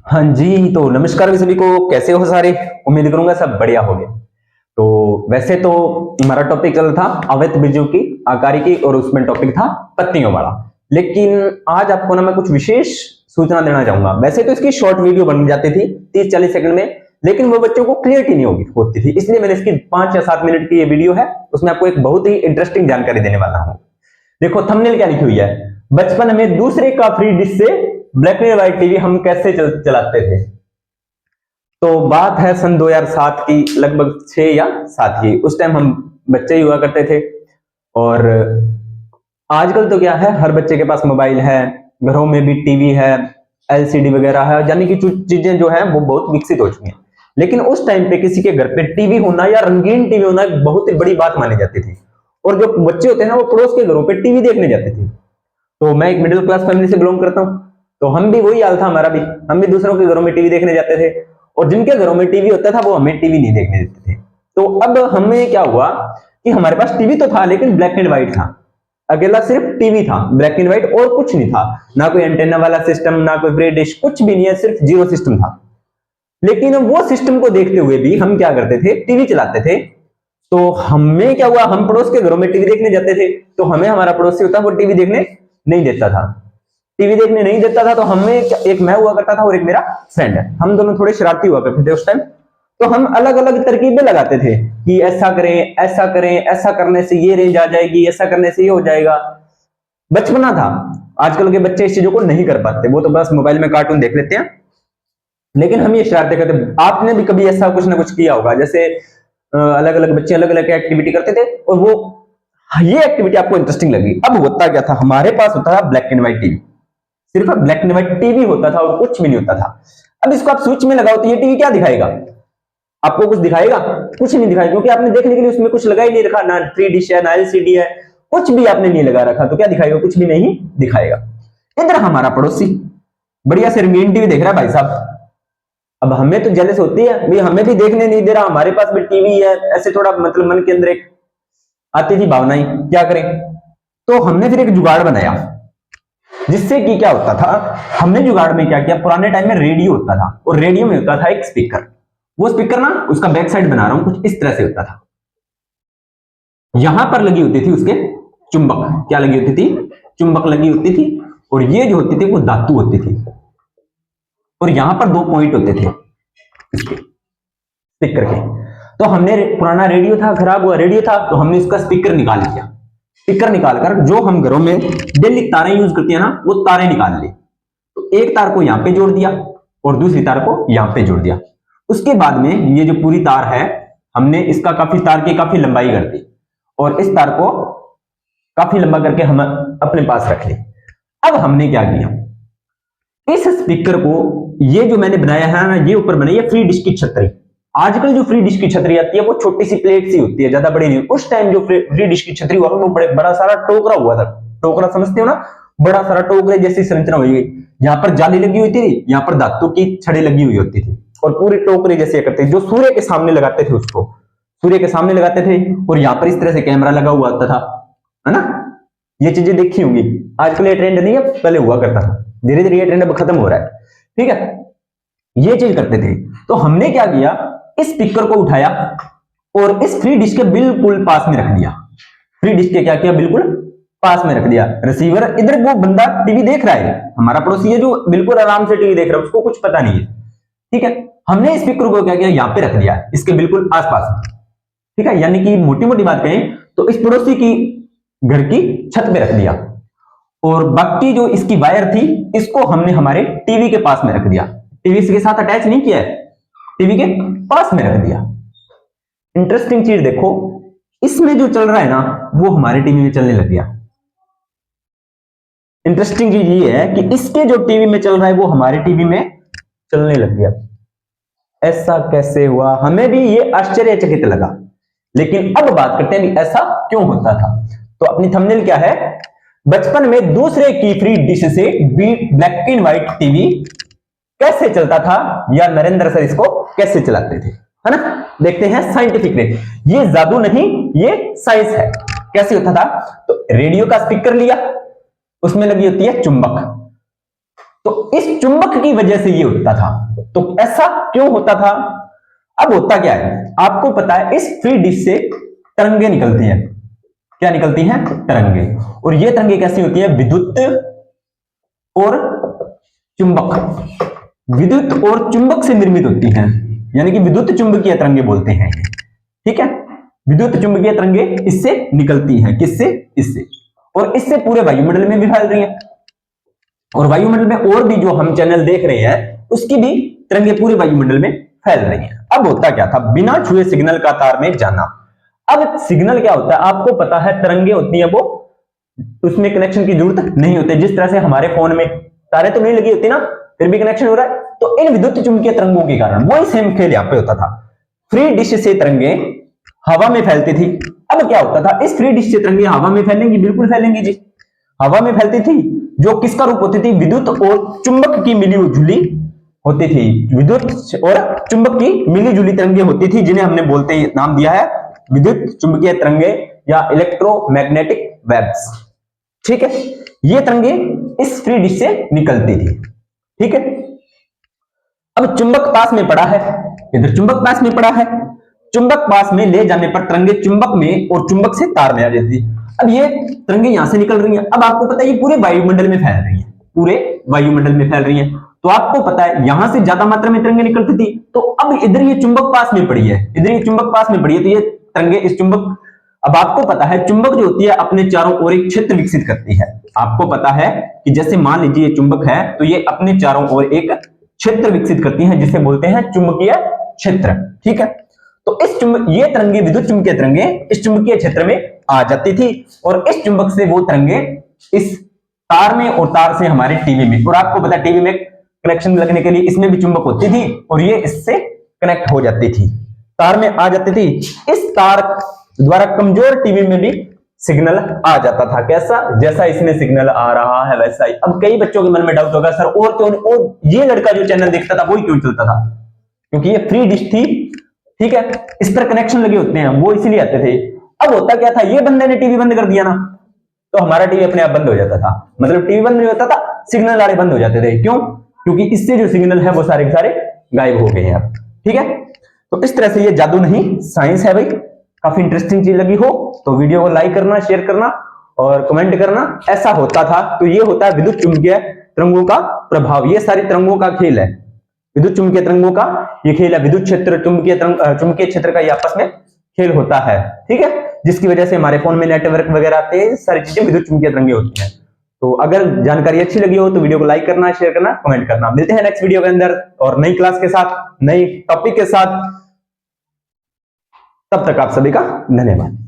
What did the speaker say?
हाँ जी, तो नमस्कार भी सभी को। कैसे हो सारे? उम्मीद करूंगा सब बढ़िया होंगे। तो वैसे तो हमारा टॉपिक चल रहा था अवैध बीजों की आकारी की, और उसमें टॉपिक था पत्तियों वाला। लेकिन आज आपको ना मैं कुछ विशेष सूचना देना चाहूंगा। वैसे तो इसकी शॉर्ट वीडियो बन जाती थी 30-40 सेकंड में, लेकिन वो बच्चों को क्लियरिटी नहीं होती थी, इसलिए मैंने इसकी 5 या 7 मिनट की ये वीडियो है, उसमें आपको एक बहुत ही इंटरेस्टिंग जानकारी देने वाला हूँ। देखो थंबनेल क्या लिखी हुई है, बचपन में दूसरे का फ्री डिश से ब्लैक एंड व्हाइट टीवी हम कैसे चलाते थे। तो बात है सन 2007 की, लगभग 6 या 7 की। उस टाइम हम बच्चे ही हुआ करते थे, और आजकल तो क्या है, हर बच्चे के पास मोबाइल है, घरों में भी टीवी है, एलसीडी वगैरह है, यानी कि चीजें जो है वो बहुत विकसित हो चुकी हैं। लेकिन उस टाइम पे किसी के घर पे टीवी होना या रंगीन टीवी होना एक बहुत ही बड़ी बात मानी जाती थी, और जो बच्चे होते हैं ना वो पड़ोस के घरों पे टीवी देखने जाते थे। तो मैं एक मिडिल क्लास फैमिली से बिलोंग करता हूँ, तो हम भी वही हाल था हमारा भी। हम भी दूसरों के घरों में टीवी देखने जाते थे, और जिनके घरों में टीवी होता था वो हमें टीवी नहीं देखने देते थे। तो अब हमें क्या हुआ कि हमारे पास टीवी तो था, लेकिन ब्लैक एंड व्हाइट था। अकेला सिर्फ टीवी था, ब्लैक एंड व्हाइट, और कुछ नहीं था। ना कोई एंटेना वाला सिस्टम, ना कोई फ्री डिश, कुछ भी नहीं है, सिर्फ जीरो सिस्टम था। लेकिन वो सिस्टम को देखते हुए भी हम क्या करते थे, टीवी चलाते थे। तो हमें क्या हुआ, हम पड़ोस के घरों में टीवी देखने जाते थे, तो हमें हमारा पड़ोसी होता वो टीवी देखने नहीं देता था। टीवी देखने नहीं देता था, तो हमें एक मैं हुआ करता था और एक मेरा फ्रेंड है, हम दोनों थोड़े शरारती हुआ करते थे उस टाइम। तो हम अलग अलग तरकीबें लगाते थे कि ऐसा करें, ऐसा करें, ऐसा करने से ये रेंज आ जाएगी, ऐसा करने से ये हो जाएगा। बचपना था। आजकल के बच्चे इस चीजों को नहीं कर पाते, वो तो बस मोबाइल में कार्टून देख लेते हैं। लेकिन हम ये शरारतें करते। आपने भी कभी ऐसा कुछ ना कुछ किया होगा, जैसे अलग अलग बच्चे अलग अलग एक्टिविटी करते थे, और वो ये एक्टिविटी आपको इंटरेस्टिंग लगी। अब होता क्या था, हमारे पास होता था ब्लैक एंड व्हाइट टीवी, सिर्फ ब्लैक एंड व्हाइट टीवी होता था और कुछ भी नहीं होता था। अब इसको आप स्विच में लगाओ तो ये टीवी क्या दिखाएगा? आपको कुछ दिखाएगा? कुछ नहीं दिखाएगा, क्योंकि आपने देखने के लिए उसमें कुछ लगा ही नहीं रखा, ना थ्री डिश है, ना एलसीडी है, कुछ भी आपने नहीं लगा रखा, तो क्या दिखाएगा? कुछ भी नहीं दिखाएगा। इधर हमारा पड़ोसी बढ़िया से रंगीन टीवी देख रहा है भाई साहब। अब हमें तो जेलस होती है, भाई हमें भी देखने नहीं दे रहा, हमारे पास भी टीवी है, ऐसे थोड़ा मतलब मन के अंदर एक आती थी भावनाएं, क्या करें। तो हमने फिर एक जुगाड़ बनाया, जिससे कि क्या होता था, हमने जुगाड़ में क्या किया, पुराने टाइम में रेडियो होता था, और रेडियो में होता था एक स्पीकर। वो स्पीकर ना, उसका बैक साइड बना रहा हूं, कुछ इस तरह से होता था। यहां पर लगी होती थी उसके चुंबक, क्या लगी होती थी? चुंबक लगी होती थी, और ये जो होती थी वो धातु होती थी, और यहां पर 2 पॉइंट होते थे इसके स्पीकर के। तो हमने पुराना रेडियो था, खराब हुआ रेडियो था, तो हमने इसका स्पीकर निकाल लिया। स्पीकर निकालकर जो हम घरों में डेली तारें यूज करते हैं ना, वो तारें निकाल ली। तो एक तार को यहां पे जोड़ दिया, और दूसरी तार को यहां पे जोड़ दिया। उसके बाद में ये जो पूरी तार है, हमने इसका काफी तार की काफी लंबाई कर दी, और इस तार को काफी लंबा करके हम अपने पास रख ली। अब हमने क्या किया, इस स्पीकर को, ये जो मैंने बनाया है ना, ये ऊपर बनाई है फ्री डिश की छतरी। आजकल जो फ्री डिश की छतरी आती है वो छोटी सी प्लेट सी होती है, ज्यादा बड़ी नहीं। उस टाइम जो फ्री डिश की छतरी हुआ वो बड़ा सारा टोकरा हुआ था। टोकरा समझते हो ना, बड़ा सारा टोकरे जैसी संरचना हुई गई। यहाँ पर जाली लगी हुई थी, यहाँ पर धातु की छड़ी लगी हुई होती थी, और पूरी टोकरी जैसे करते थे, जो सूर्य के सामने लगाते थे उसको, सूर्य के सामने लगाते थे, और यहाँ पर इस तरह से कैमरा लगा हुआ होता था, है ना। ये चीजें देखी होंगी। आजकल ये ट्रेंड नहीं है, पहले हुआ करता था। धीरे धीरे ये ट्रेंड अब खत्म हो रहा है, ठीक है। ये चीज करते थे। तो हमने क्या किया, इस स्पीकर को उठाया और इस फ्री डिश के बिल्कुल पास में रख दिया। फ्री डिश के क्या किया, बिल्कुल पास में रख दिया। रिसीवर इधर, वो बंदा टीवी देख रहा है, हमारा पड़ोसी है जो बिल्कुल आराम से टीवी देख रहा है, उसको कुछ पता नहीं है, ठीक है। हमने स्पीकर को क्या किया, यहां पे रख दिया, इसके बिल्कुल आसपास में, ठीक है। यानी कि मोटी मोटी बात कहें तो इस पड़ोसी की घर की छत पे रख दिया, और बाकी जो इसकी वायर थी इसको हमने हमारे टीवी के पास में रख दिया। टीवी के साथ अटैच नहीं किया है, टीवी के पास में रख दिया। इंटरेस्टिंग चीज देखो, इसमें जो चल रहा है ना वो हमारे टीवी में चलने लग गया। इंटरेस्टिंग चीज ये है कि इसके जो टीवी में चल रहा है वो हमारे टीवी में चलने लग गया। ऐसा कैसे हुआ, हमें भी ये आश्चर्यचकित लगा। लेकिन अब बात करते हैं ऐसा क्यों होता था। तो अपनी थंबनेल क्या है, बचपन में दूसरे की फ्री डिश से ब्लैक एंड व्हाइट टीवी कैसे चलता था, या नरेंद्र सर इसको कैसे चलाते थे, है ना। देखते हैं साइंटिफिक वे। ये जादू नहीं, ये साइंस है। कैसे होता था, तो रेडियो का स्पीकर लिया, उसमें लगी होती है चुंबक, तो इस चुंबक की वजह से ये होता था। तो ऐसा क्यों होता था? अब होता क्या है, आपको पता है इस फ्री डिश से तरंगे निकलती हैं। क्या निकलती हैं? तरंगे। और ये तरंगे कैसी होती है? विद्युत और चुंबक, विद्युत और चुंबक से निर्मित होती हैं, यानी कि विद्युत चुंबकीय तरंगे बोलते हैं। ठीक है, विद्युत चुंबकीय तरंगे इससे निकलती हैं। किससे? इससे। और इससे पूरे वायुमंडल में भी फैल रही हैं। और वायुमंडल में और भी जो हम चैनल देख रहे हैं उसकी भी तरंगे पूरे वायुमंडल में फैल रही हैं। अब होता क्या था? बिना छुए सिग्नल का तार में जाना। अब सिग्नल क्या होता है? आपको पता है तरंगे होती हैं वो, उसमें कनेक्शन की जरूरत नहीं होती। जिस तरह से हमारे फोन में तारे तो नहीं लगी होती ना, फिर भी कनेक्शन हो रहा है। तो इन विद्युत चुंबकीय तरंगों के कारण वही सेम खेल यहां पे होता था। फ्री डिश से तरंगे हवा में फैलती थी। अब क्या होता था? इस फ्री डिश से तरंगे हवा में फैलेंगी, बिल्कुल फैलेंगी जी। हवा में फैलती थी, जो किसका रूप होती थी? विद्युत और चुंबक की मिलीजुली होती थी। विद्युत और चुंबक की मिलीजुली तरंगे होती थी, जिन्हें हमने बोलते ही नाम दिया है विद्युत चुंबकीय तरंगे या इलेक्ट्रोमैग्नेटिक वेव्स। ठीक है, ये तरंगे इस फ्री डिश से निकलती थी। ठीक है, अब चुंबक पास में पड़ा है, इधर चुंबक पास में पड़ा है। चुंबक पास में ले जाने पर तरंगे चुंबक में और चुंबक से तार में आ जाती थी। अब ये तरंगे यहां से निकल रही हैं। अब आपको पता है ये पूरे वायुमंडल में फैल रही हैं, पूरे वायुमंडल में फैल रही हैं। तो आपको पता है यहां से ज्यादा मात्रा में तरंगे निकलती थी। तो अब इधर ये चुंबक पास में पड़ी है, इधर ये चुंबक पास में पड़ी है, तो ये तरंगे इस चुंबक, अब आपको पता है चुंबक जो होती है अपने चारों ओर एक क्षेत्र विकसित करती है। आपको पता है कि जैसे मान लीजिए ये चुंबक है, तो ये अपने चारों ओर एक क्षेत्र विकसित करती है, जिसे बोलते हैं चुंबकीय क्षेत्र। ठीक है, तो इस ये तरंगे, विद्युत चुंबकीय तरंगे इस चुंबकीय क्षेत्र में आ जाती थी, और इस चुंबक से वो तरंगे इस तार में और तार से हमारे टीवी में। और आपको पता है टीवी में कनेक्शन लगने के लिए इसमें भी चुंबक होती थी, और ये इससे कनेक्ट हो जाती थी, तार में आ जाती थी। इस तार द्वारा कमजोर टीवी में भी सिग्नल आ जाता था। कैसा? जैसा इसमें सिग्नल आ रहा है वैसा ही। अब कई बच्चों के मन में डाउट होगा, सर और क्यों, और ये लड़का जो चैनल देखता था वो ही क्यों चलता था? क्योंकि ये फ्री डिश थी। ठीक है, इस पर कनेक्शन लगे होते हैं, वो इसीलिए आते थे। अब होता क्या था? ये बंदे ने टीवी बंद कर दिया ना, तो हमारा टीवी अपने आप बंद हो जाता था। मतलब टीवी बंद नहीं होता था, सिग्नल वाले बंद हो जाते थे। क्यों? क्योंकि इससे जो सिग्नल है वो सारे के सारे गायब हो गए हैं अब। ठीक है, तो इस तरह से ये जादू नहीं साइंस है भाई। काफी इंटरेस्टिंग चीज लगी हो तो वीडियो को लाइक करना, शेयर करना और कमेंट करना। ऐसा होता था। तो ये होता है विद्युत चुंबकीय तरंगों का प्रभाव। ये सारी तरंगों का खेल है, विद्युत चुंबकीय तरंगों का ये खेल है। विद्युत क्षेत्र, चुंबकीय तरंग, चुंबकीय क्षेत्र का ये आपस में खेल होता है। ठीक है, जिसकी वजह से हमारे फोन में नेटवर्क वगैरह आते हैं, सारी चीजें विद्युत चुंबकीय तरंगे होती हैं। तो अगर जानकारी अच्छी लगी हो तो वीडियो को लाइक करना, शेयर करना, कमेंट करना। मिलते हैं नेक्स्ट वीडियो के अंदर और नई क्लास के साथ, नई टॉपिक के साथ। तब तक आप सभी का धन्यवाद।